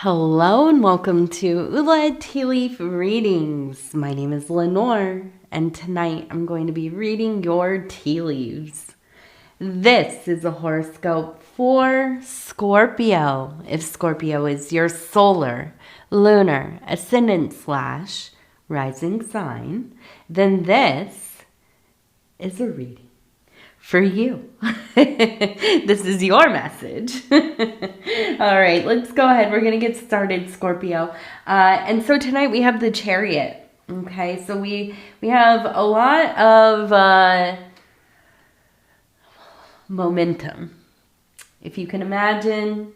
Hello and welcome to Ula Tea Leaf Readings. My name is Lenor, and tonight I'm going to be reading your tea leaves. This is a horoscope for Scorpio. If Scorpio is your solar, lunar, ascendant / rising sign, then this is a reading for you. This is your message. All right, let's go ahead. We're going to get started, Scorpio. And so tonight we have the chariot. Okay, so we have a lot of momentum. If you can imagine,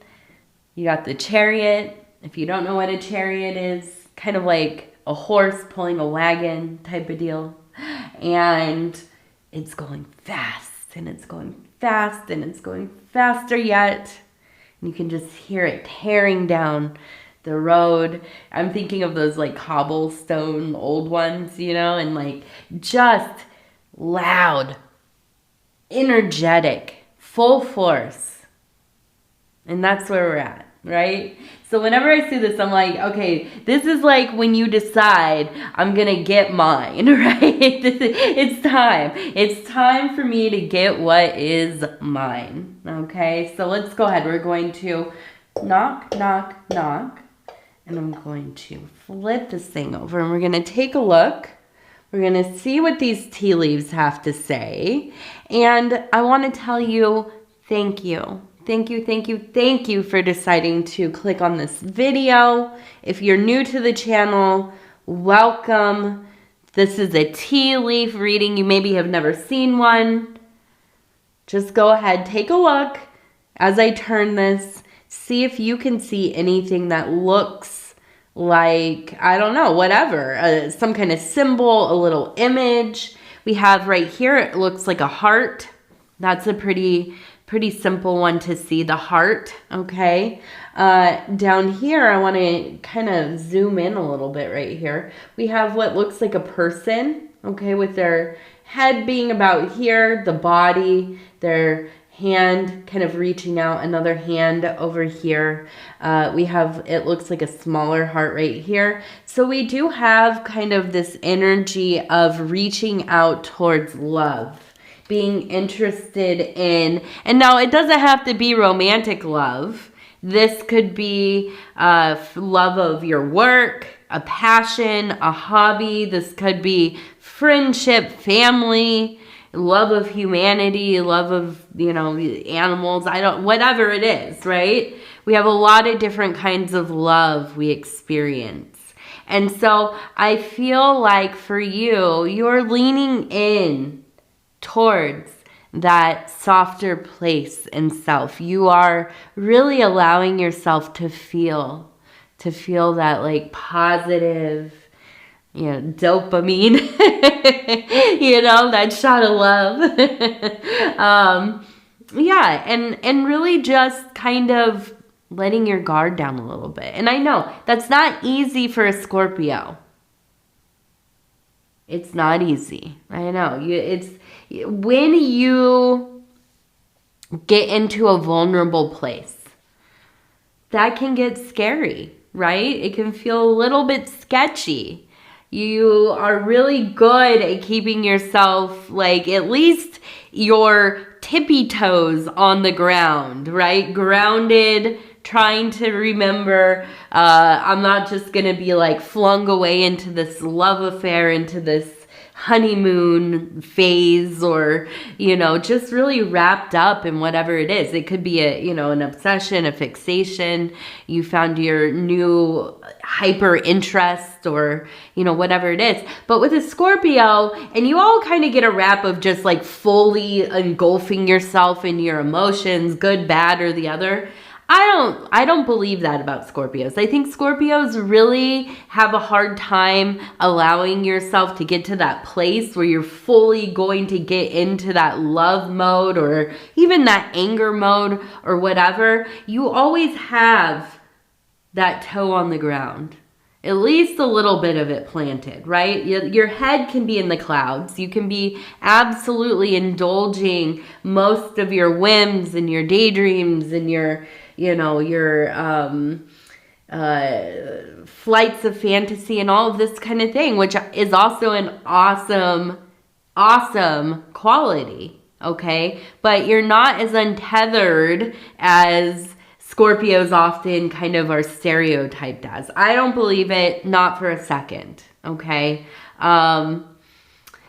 you got the chariot. If you don't know what a chariot is, kind of like a horse pulling a wagon type of deal. And it's going fast. And it's going fast, and it's going faster yet. And you can just hear it tearing down the road. I'm thinking of those like cobblestone old ones, and like just loud, energetic, full force. And that's where we're at, right? So whenever I see this, I'm like, okay, this is like when you decide I'm going to get mine, right? It's time. It's time for me to get what is mine, okay? So let's go ahead. We're going to knock, knock, knock. And I'm going to flip this thing over and we're going to take a look. We're going to see what these tea leaves have to say. And I want to tell you, thank you. Thank you for deciding to click on this video. If you're new to the channel, welcome. This is a tea leaf reading. You maybe have never seen one. Just go ahead, take a look as I turn this. See if you can see anything that looks like, I don't know, whatever. Some kind of symbol, a little image. We have right here, it looks like a heart. That's a pretty simple one to see, the heart, okay? Down here, I want to kind of zoom in a little bit right here. We have what looks like a person, okay, with their head being about here, the body, their hand kind of reaching out, another hand over here. We have, it looks like a smaller heart right here. So we do have kind of this energy of reaching out towards love, being interested in, and now it doesn't have to be romantic love. This could be love of your work, a passion, a hobby. This could be friendship, family, love of humanity, love of, animals. Whatever it is, right? We have a lot of different kinds of love we experience. And so I feel like for you, you're leaning in towards that softer place in self. You are really allowing yourself to feel that like positive, dopamine, that shot of love. And really just kind of letting your guard down a little bit. And I know that's not easy for a Scorpio. It's not easy. I know. It's when you get into a vulnerable place, that can get scary, right? It can feel a little bit sketchy. You are really good at keeping yourself, like, at least your tippy toes on the ground, right? Grounded, trying to remember, I'm not just going to be like flung away into this love affair, into this honeymoon phase, or, just really wrapped up in whatever it is. It could be an obsession, a fixation. You found your new hyper interest, or, whatever it is. But with a Scorpio, and you all kind of get a wrap of just like fully engulfing yourself in your emotions, good, bad, or the other. I don't believe that about Scorpios. I think Scorpios really have a hard time allowing yourself to get to that place where you're fully going to get into that love mode, or even that anger mode, or whatever. You always have that toe on the ground. At least a little bit of it planted, right? Your head can be in the clouds. You can be absolutely indulging most of your whims and your daydreams and your flights of fantasy and all of this kind of thing, which is also an awesome quality, okay? But you're not as untethered as Scorpios often kind of are stereotyped as. I don't believe it, not for a second, okay?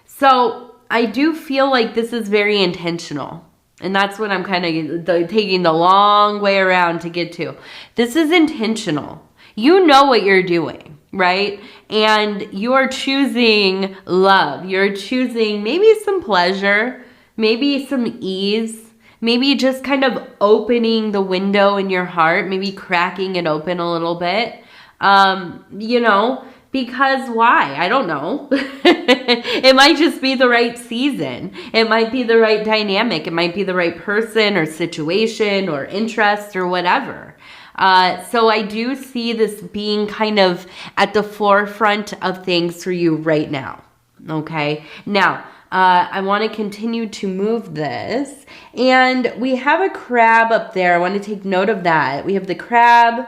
So I do feel like this is very intentional. And that's what I'm kind of taking the long way around to get to. This is intentional. You know what you're doing, right? And you're choosing love. You're choosing maybe some pleasure, maybe some ease, maybe just kind of opening the window in your heart, maybe cracking it open a little bit. You know, because why? I don't know. It might just be the right season. It might be the right dynamic. It might be the right person or situation or interest or whatever. So I do see this being kind of at the forefront of things for you right now. Okay. Now, I want to continue to move this. And we have a crab up there. I want to take note of that. We have the crab.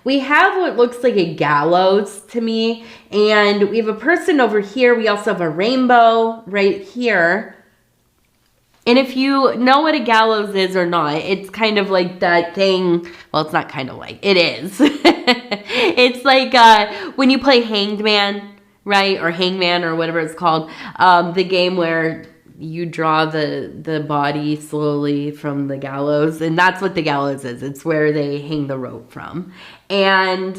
We have what looks like a gallows to me, and we have a person over here. We also have a rainbow right here. And if you know what a gallows is or not, it's kind of like that thing. Well, it's not kind of like, it is. It's like when you play Hanged Man, right? Or Hangman or whatever it's called. The game where you draw the body slowly from the gallows, and that's what the gallows is. It's where they hang the rope from. And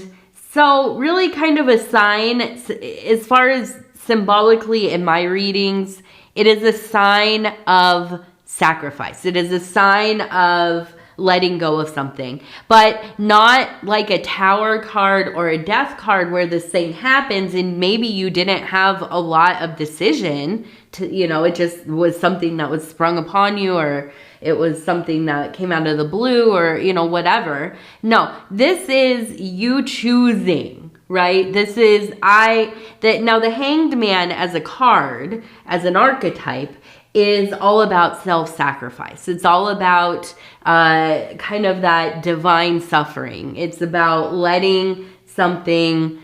so really kind of a sign, as far as symbolically in my readings, it is a sign of sacrifice. It is a sign of letting go of something, but not like a tower card or a death card where this thing happens and maybe you didn't have a lot of decision to, you know, it just was something that was sprung upon you, or it was something that came out of the blue, or, you know, whatever. No, this is you choosing, right? This is now the Hanged Man as a card, as an archetype, is all about self-sacrifice. It's all about kind of that divine suffering. It's about letting something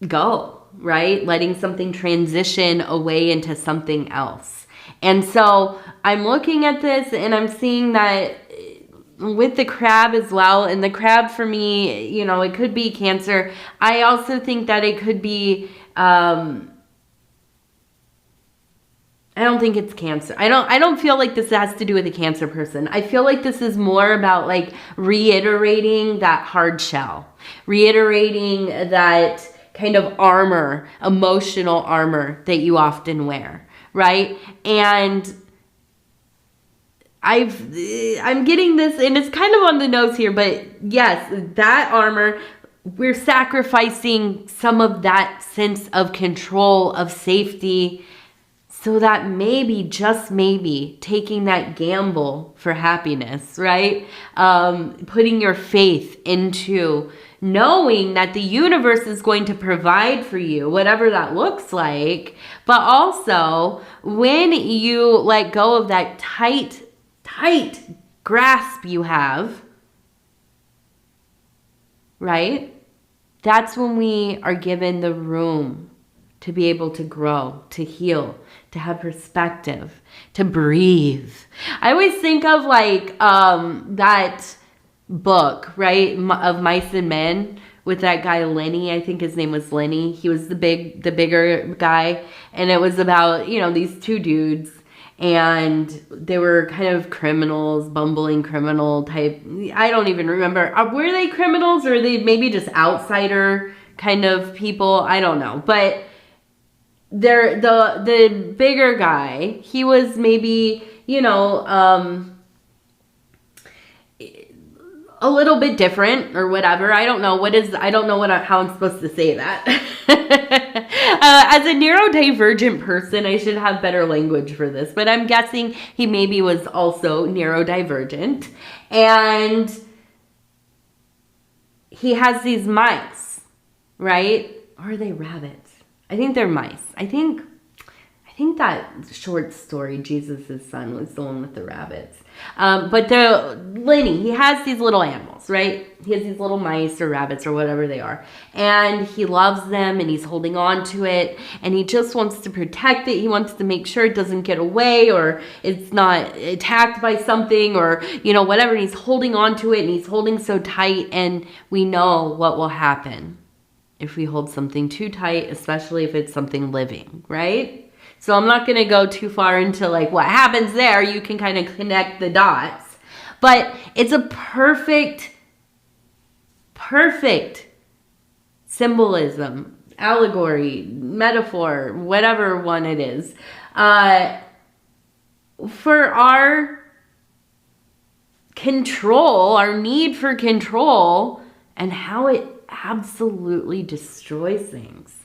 go, right? Letting something transition away into something else. And so I'm looking at this and I'm seeing that with the crab as well. And the crab for me, you know, it could be Cancer. I also think that it could be, I don't think it's Cancer. I don't feel like this has to do with a Cancer person. I feel like this is more about like reiterating that hard shell, reiterating that kind of armor, emotional armor that you often wear, right? And I'm getting this, and it's kind of on the nose here, but yes, that armor, we're sacrificing some of that sense of control, of safety, so that maybe, just maybe, taking that gamble for happiness, right? Putting your faith into knowing that the universe is going to provide for you, whatever that looks like. But also, when you let go of that tight grasp you have, right? That's when we are given the room to be able to grow, to heal, to have perspective, to breathe. I always think of like that book, right, of Mice and Men, with that guy Lenny. I think his name was Lenny. He was the bigger guy, and it was about, you know, these two dudes, and they were kind of criminals, bumbling criminal type. I don't even remember. Were they criminals, or were they maybe just outsider kind of people? I don't know, but they're the bigger guy, he was maybe, you know, a little bit different or whatever. I don't know how I'm supposed to say that. As a neurodivergent person, I should have better language for this, but I'm guessing he maybe was also neurodivergent. And he has these mice, right? Or are they rabbits? I think they're mice. I think that short story, Jesus' Son, was the one with the rabbits. But Lenny, he has these little animals, right? He has these little mice or rabbits or whatever they are. And he loves them and he's holding on to it. And he just wants to protect it. He wants to make sure it doesn't get away or it's not attacked by something or, whatever. And he's holding on to it and he's holding so tight. And we know what will happen if we hold something too tight, especially if it's something living, right? So I'm not going to go too far into like what happens there. You can kind of connect the dots. But it's a perfect symbolism, allegory, metaphor, whatever one it is, for our control, our need for control, and how it absolutely destroys things.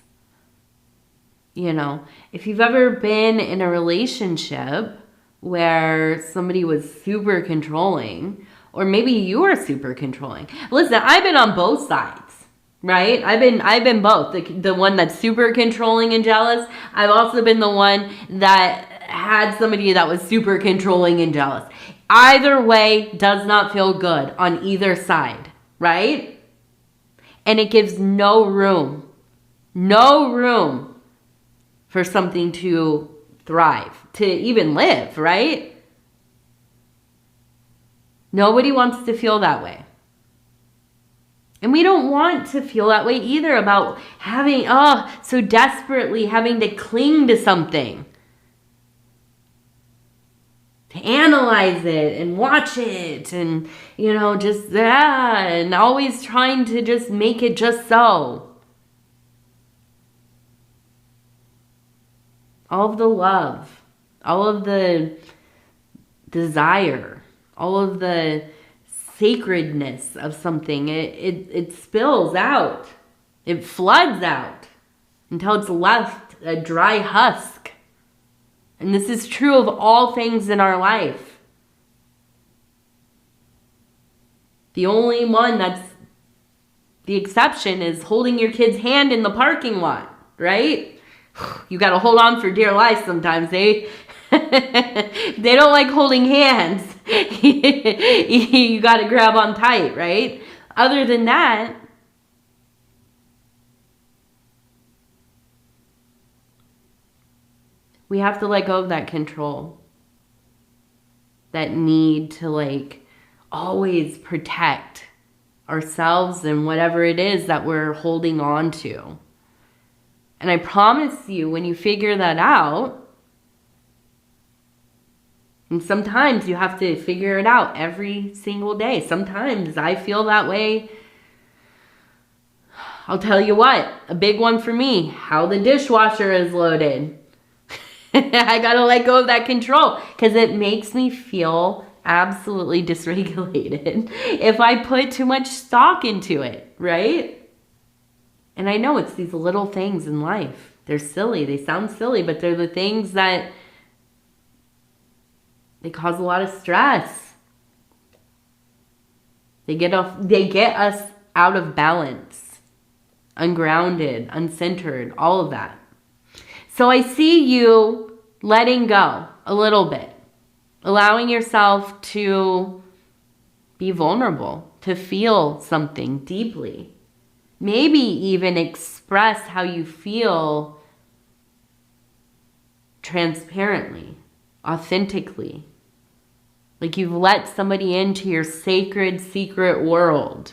If you've ever been in a relationship where somebody was super controlling, or maybe you are super controlling. Listen, I've been on both sides, right? I've been both. The one that's super controlling and jealous. I've also been the one that had somebody that was super controlling and jealous. Either way does not feel good on either side, right? And it gives no room for something to thrive, to even live, right? Nobody wants to feel that way. And we don't want to feel that way either about so desperately having to cling to something. To analyze it and watch it and, just that and always trying to just make it just so. All of the love, all of the desire, all of the sacredness of something, it spills out. It floods out until it's left a dry husk. And this is true of all things in our life. The only one that's the exception is holding your kid's hand in the parking lot, right? You got to hold on for dear life sometimes. They don't like holding hands. You got to grab on tight, right? Other than that, we have to let go of that control. That need to always protect ourselves and whatever it is that we're holding on to. And I promise you, when you figure that out, and sometimes you have to figure it out every single day. Sometimes I feel that way. I'll tell you what, a big one for me, how the dishwasher is loaded. I gotta let go of that control because it makes me feel absolutely dysregulated if I put too much stock into it, right? And I know it's these little things in life. They're silly. They sound silly, but they're the things that they cause a lot of stress. They get us out of balance, ungrounded, uncentered, all of that. So I see you letting go a little bit, allowing yourself to be vulnerable, to feel something deeply. Maybe even express how you feel transparently, authentically. Like you've let somebody into your sacred, secret world.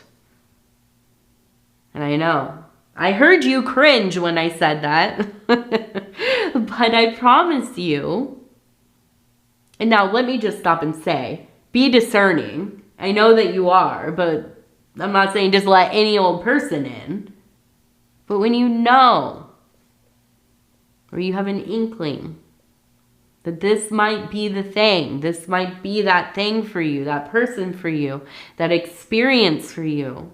And I know, I heard you cringe when I said that. But I promise you, and now let me just stop and say, be discerning. I know that you are, but I'm not saying just let any old person in. But when you know, or you have an inkling, that this might be the thing, this might be that thing for you, that person for you, that experience for you,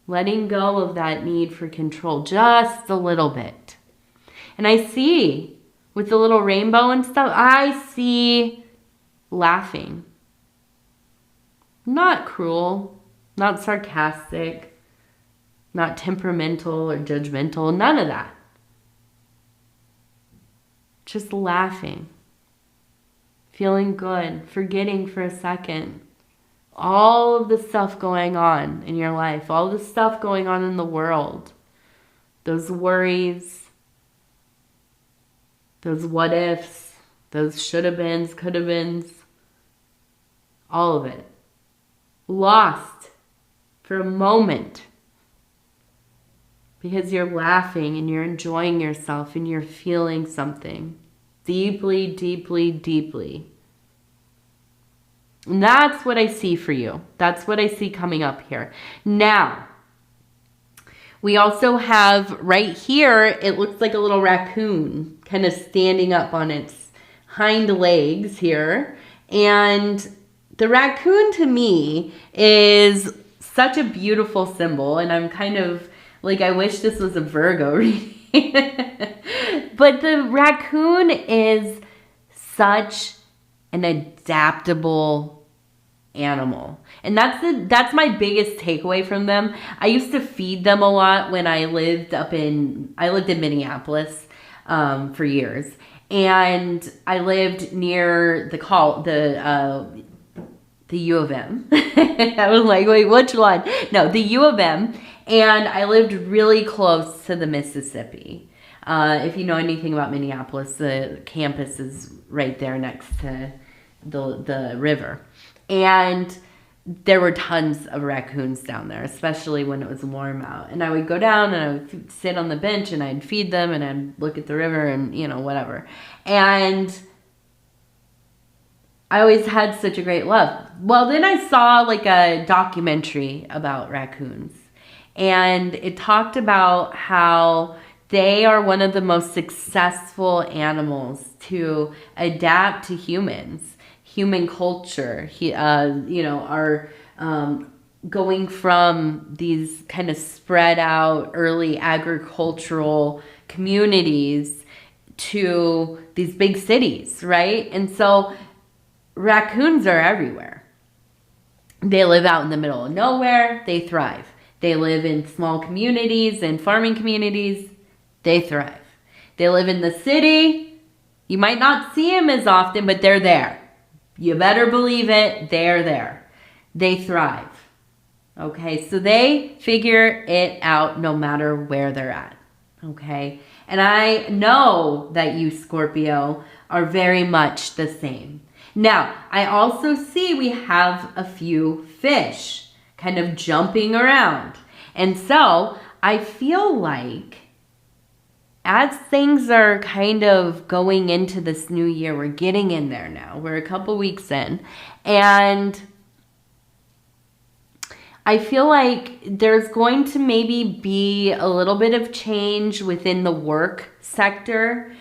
letting go of that need for control just a little bit. And I see, with the little rainbow and stuff, I see laughing. Not cruel, not sarcastic, not temperamental or judgmental, none of that. Just laughing. feeling good, forgetting for a second all of the stuff going on in your life, all the stuff going on in the world, those worries, those what ifs, those should have beens, could have beens, all of it. Lost for a moment because you're laughing and you're enjoying yourself and you're feeling something deeply, deeply, deeply. And that's what I see for you. That's what I see coming up here. Now, we also have right here, it looks like a little raccoon kind of standing up on its hind legs here. And the raccoon to me is such a beautiful symbol. And I'm kind of like, I wish this was a Virgo reading. But the raccoon is such an adaptable animal. And that's my biggest takeaway from them. I used to feed them a lot when I lived in Minneapolis for years. And I lived near the U of M. I was like, wait, which one? No, the U of M. And I lived really close to the Mississippi. If you know anything about Minneapolis, the campus is right there next to the river. And there were tons of raccoons down there, especially when it was warm out. And I would go down and I would sit on the bench and I'd feed them and I'd look at the river and, whatever. And I always had such a great love. Well, then I saw like a documentary about raccoons. And it talked about how they are one of the most successful animals to adapt to humans, human culture. Are going from these kind of spread out early agricultural communities to these big cities, right? And so raccoons are everywhere. They live out in the middle of nowhere. They thrive. They live in small communities and farming communities. They thrive. They live in the city. You might not see them as often, but they're there. You better believe it. They're there. They thrive. Okay, so they figure it out no matter where they're at. Okay, and I know that you, Scorpio, are very much the same. Now, I also see we have a few fish kind of jumping around. And so I feel like as things are kind of going into this new year, we're getting in there now. We're a couple weeks in. And I feel like there's going to maybe be a little bit of change within the work sector.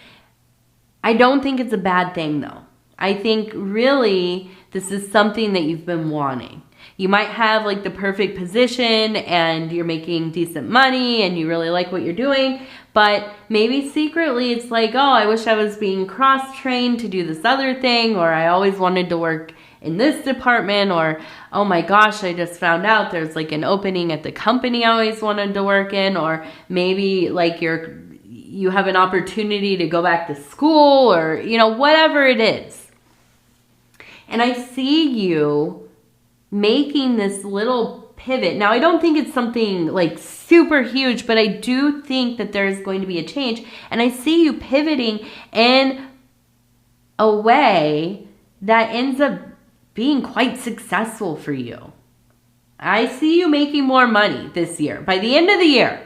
I don't think it's a bad thing though. I think really this is something that you've been wanting. You might have like the perfect position and you're making decent money and you really like what you're doing, but maybe secretly it's like, oh, I wish I was being cross-trained to do this other thing, or I always wanted to work in this department, or oh my gosh, I just found out there's like an opening at the company I always wanted to work in, or maybe like you have an opportunity to go back to school, or whatever it is. And I see you making this little pivot. Now, I don't think it's something like super huge, but I do think that there's going to be a change. And I see you pivoting in a way that ends up being quite successful for you. I see you making more money this year. By the end of the year,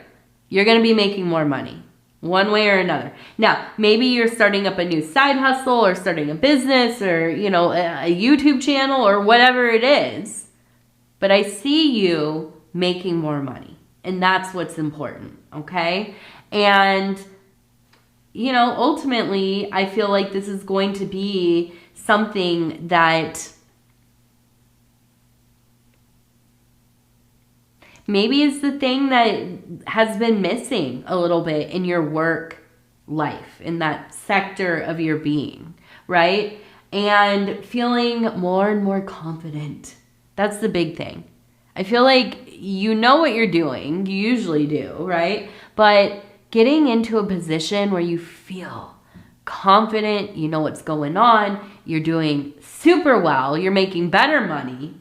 you're going to be making more money one way or another. Now, maybe you're starting up a new side hustle or starting a business or, a YouTube channel or whatever it is. But I see you making more money. And that's what's important, okay? And, ultimately, I feel like this is going to be something that maybe is the thing that has been missing a little bit in your work life, in that sector of your being, right? And feeling more and more confident. That's the big thing. I feel like you know what you're doing. You usually do, right? But getting into a position where you feel confident, you know what's going on, you're doing super well, you're making better money.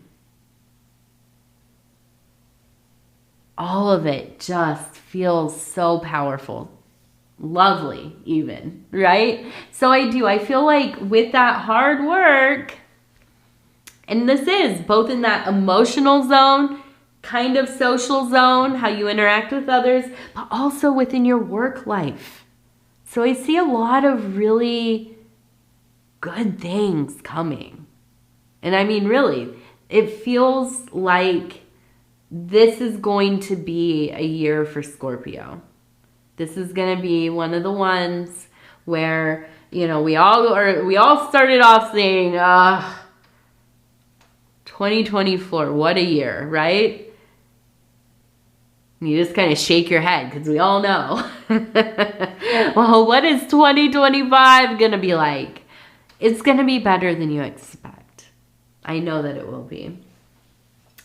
All of it just feels so powerful. Lovely, even, right? So I feel like with that hard work, and this is both in that emotional zone, kind of social zone, how you interact with others, but also within your work life. So I see a lot of really good things coming. And I mean, really, it feels like this is going to be a year for Scorpio. This is going to be one of the ones where, you know, we all started off saying, 2024, what a year, right? You just kind of shake your head because we all know. Well, what is 2025 going to be like? It's going to be better than you expect. I know that it will be.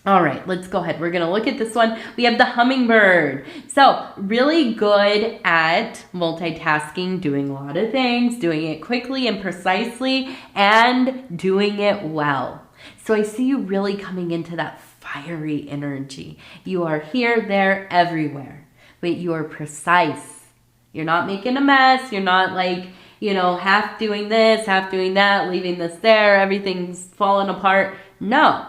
All right, let's go ahead. We're going to look at this one. We have the hummingbird. So really good at multitasking, doing a lot of things, doing it quickly and precisely, and doing it well. So I see you really coming into that fiery energy. You are here, there, everywhere, but you are precise. You're not making a mess. You're not like, you know, half doing this, half doing that, leaving this there, everything's falling apart. No.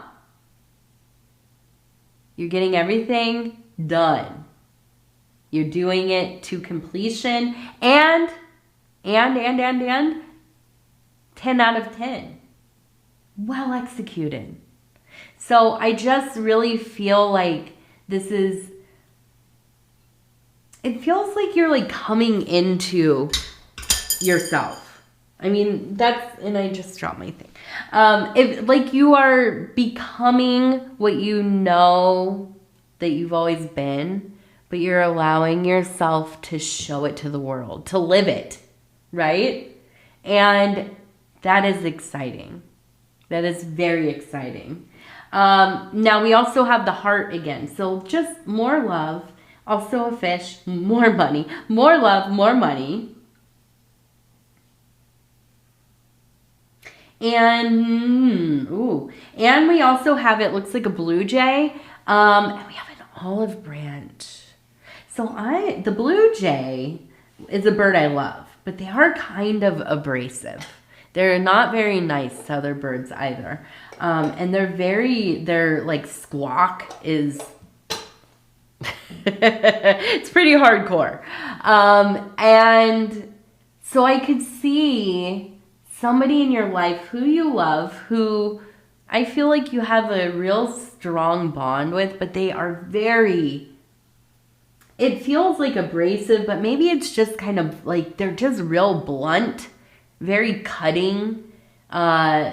You're getting everything done. You're doing it to completion and 10 out of 10. Well executed. So I just really feel like it feels like you're like coming into yourself. I mean, and I just dropped my thing. If like you are becoming what you know that you've always been, but you're allowing yourself to show it to the world, to live it, right? And that is exciting. That is very exciting. Now we also have the heart again. So just more love, also a fish, more money, more love, more money. And we also have, it looks like a blue jay, and we have an olive branch. So the blue jay is a bird I love, but they are kind of abrasive. They're not very nice other birds either. And their like squawk is, it's pretty hardcore. And so I could see somebody in your life who you love, who I feel like you have a real strong bond with, but they are it feels like abrasive, but maybe it's just kind of like they're just real blunt, very cutting, not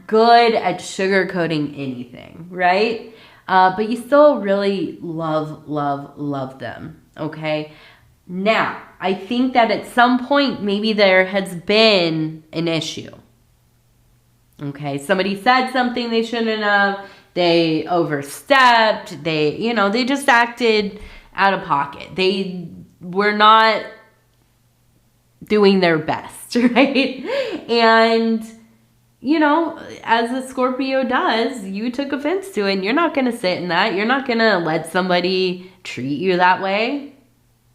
good at sugarcoating anything, right? But you still really love them, okay? Now, I think that at some point, maybe there has been an issue. Okay, somebody said something they shouldn't have. They overstepped. They just acted out of pocket. They were not doing their best, right? And, as a Scorpio does, you took offense to it, and you're not going to sit in that. You're not going to let somebody treat you that way.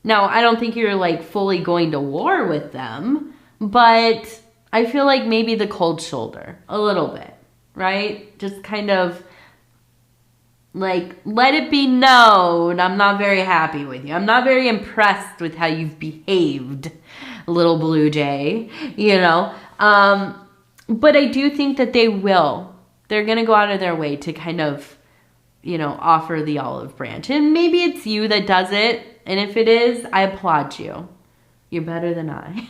Now, I don't think you're like fully going to war with them, but I feel like maybe the cold shoulder a little bit, right? Just kind of like, let it be known I'm not very happy with you. I'm not very impressed with how you've behaved, little blue jay, But I do think that they're going to go out of their way to kind of, offer the olive branch. And maybe it's you that does it. And if it is, I applaud you. You're better than I.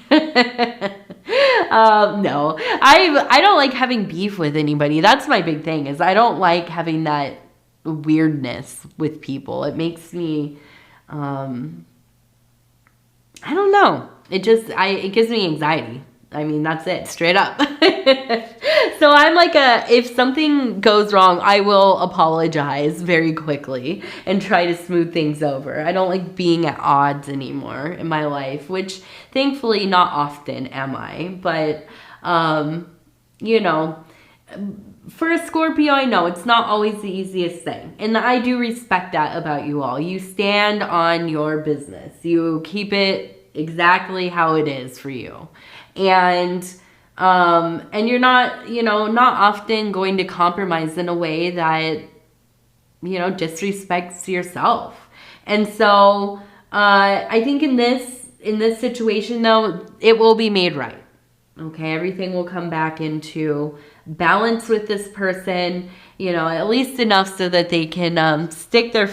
No, I don't like having beef with anybody. That's my big thing, is I don't like having that weirdness with people. It makes me, I don't know. It gives me anxiety. I mean, that's it, straight up. So I'm like if something goes wrong, I will apologize very quickly and try to smooth things over. I don't like being at odds anymore in my life, which thankfully not often am I. But, you know, for a Scorpio, I know it's not always the easiest thing. And I do respect that about you all. You stand on your business. You keep it exactly how it is for you. And you're not, you know, not often going to compromise in a way that, you know, disrespects yourself. And so, I think in this situation though, it will be made right. Okay. Everything will come back into balance with this person, you know, at least enough so that they can stick their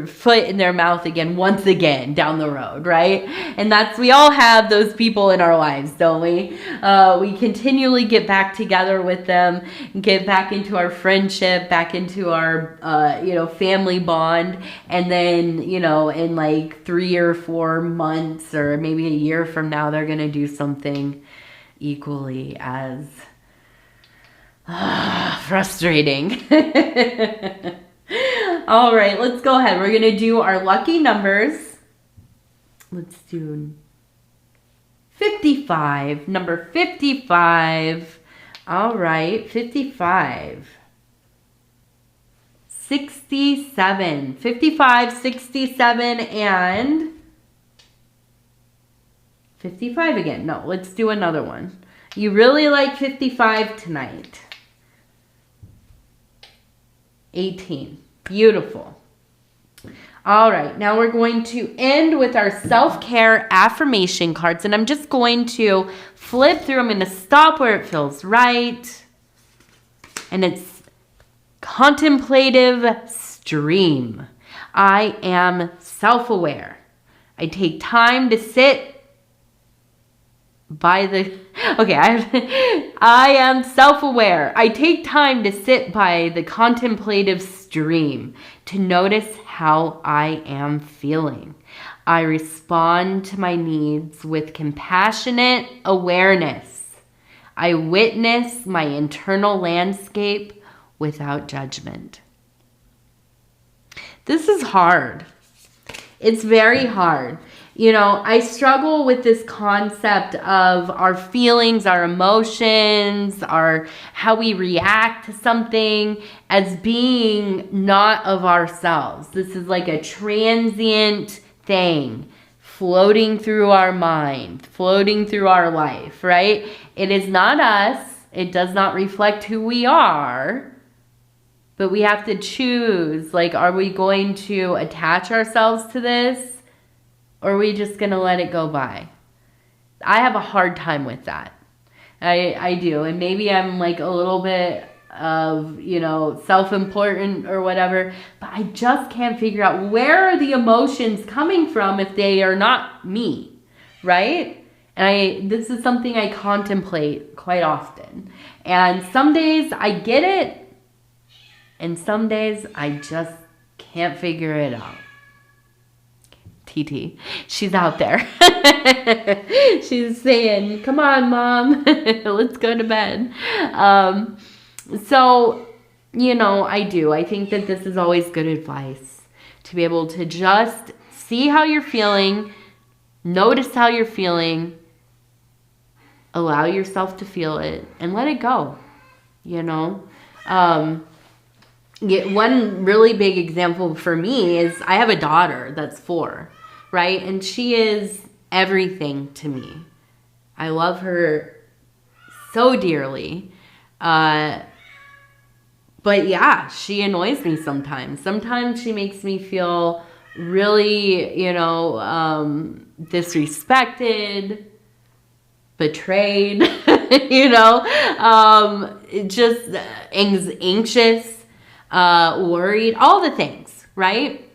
foot in their mouth again once again down the road, right? And we all have those people in our lives, don't we? We continually get back together with them, get back into our friendship, back into our you know, family bond, and then, you know, in like 3 or 4 months or maybe a year from now, they're gonna do something equally as frustrating. All right, let's go ahead. We're going to do our lucky numbers. Let's do 55. Number 55. All right, 55. 67. 55, 67, and 55 again. No, let's do another one. You really like 55 tonight. 18. Beautiful. All right, now we're going to end with our self-care affirmation cards, and I'm just going to flip through. I'm going to stop where it feels right. And it's contemplative stream. I am self-aware. I take time to sit by the... Okay, I am self-aware. I take time to sit by the contemplative stream to notice how I am feeling. I respond to my needs with compassionate awareness. I witness my internal landscape without judgment. This is hard. It's very hard. You know, I struggle with this concept of our feelings, our emotions, how we react to something as being not of ourselves. This is like a transient thing floating through our mind, floating through our life, right? It is not us. It does not reflect who we are. But we have to choose, like, are we going to attach ourselves to this? Or are we just going to let it go by? I have a hard time with that. I do. And maybe I'm like a little bit of, you know, self-important or whatever. But I just can't figure out where are the emotions coming from if they are not me, right? And this is something I contemplate quite often. And some days I get it. And some days I just can't figure it out. TT, she's out there. She's saying, come on, Mom, let's go to bed. So, you know, I think that this is always good advice to be able to just see how you're feeling, notice how you're feeling, allow yourself to feel it, and let it go, you know. One really big example for me is I have a daughter that's 4. Right? And she is everything to me. I love her so dearly. But yeah, she annoys me sometimes. Sometimes she makes me feel really, you know, disrespected, betrayed, you know, just anxious, worried, all the things, right?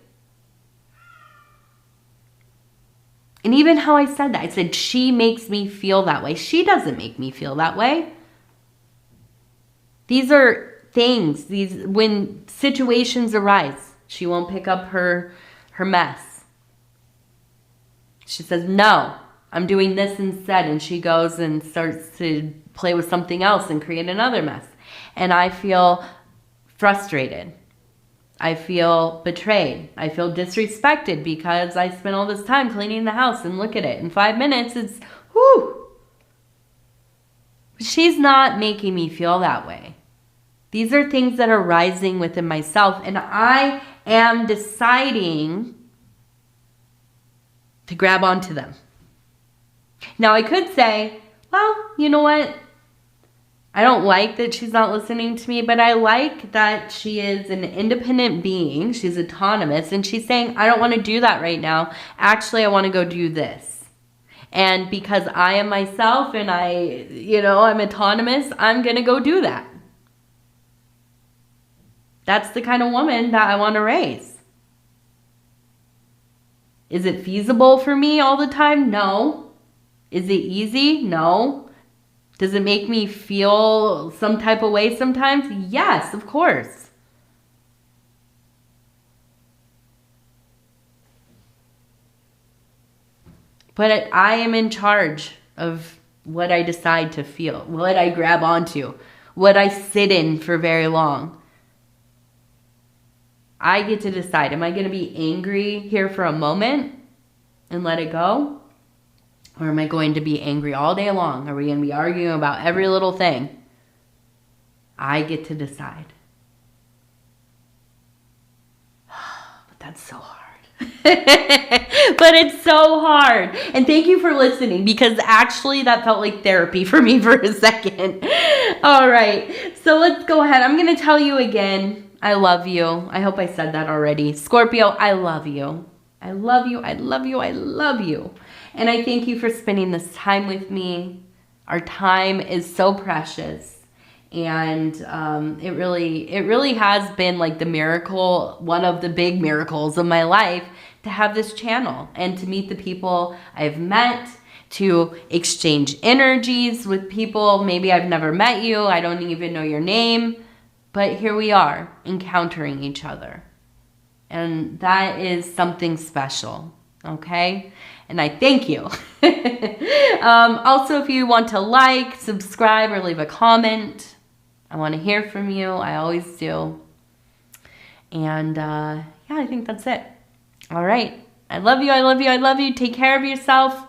And even how I said that, I said, she makes me feel that way. She doesn't make me feel that way. These are things, when situations arise, she won't pick up her mess. She says, no, I'm doing this instead. And she goes and starts to play with something else and create another mess. And I feel frustrated. I feel betrayed. I feel disrespected because I spent all this time cleaning the house, and look at it. In 5 minutes, it's, whew. She's not making me feel that way. These are things that are rising within myself, and I am deciding to grab onto them. Now, I could say, well, you know what? I don't like that she's not listening to me, but I like that she is an independent being. She's autonomous, and she's saying, I don't want to do that right now. Actually, I want to go do this. And because I am myself and I'm autonomous, I'm going to go do that. That's the kind of woman that I want to raise. Is it feasible for me all the time? No. Is it easy? No. Does it make me feel some type of way sometimes? Yes, of course. But I am in charge of what I decide to feel, what I grab onto, what I sit in for very long. I get to decide, am I going to be angry here for a moment and let it go? Or am I going to be angry all day long? Are we going to be arguing about every little thing? I get to decide. But that's so hard. But it's so hard. And thank you for listening, because actually that felt like therapy for me for a second. All right. So let's go ahead. I'm going to tell you again, I love you. I hope I said that already. Scorpio, I love you. I love you. I love you. I love you. And I thank you for spending this time with me. Our time is so precious. And it really has been like the miracle, one of the big miracles of my life, to have this channel and to meet the people I've met, to exchange energies with people. Maybe I've never met you. I don't even know your name. But here we are, encountering each other. And that is something special, okay? And I thank you. Also, if you want to like, subscribe, or leave a comment, I want to hear from you. I always do. And yeah, I think that's it. All right. I love you. I love you. I love you. Take care of yourself.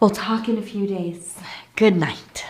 We'll talk in a few days. Good night.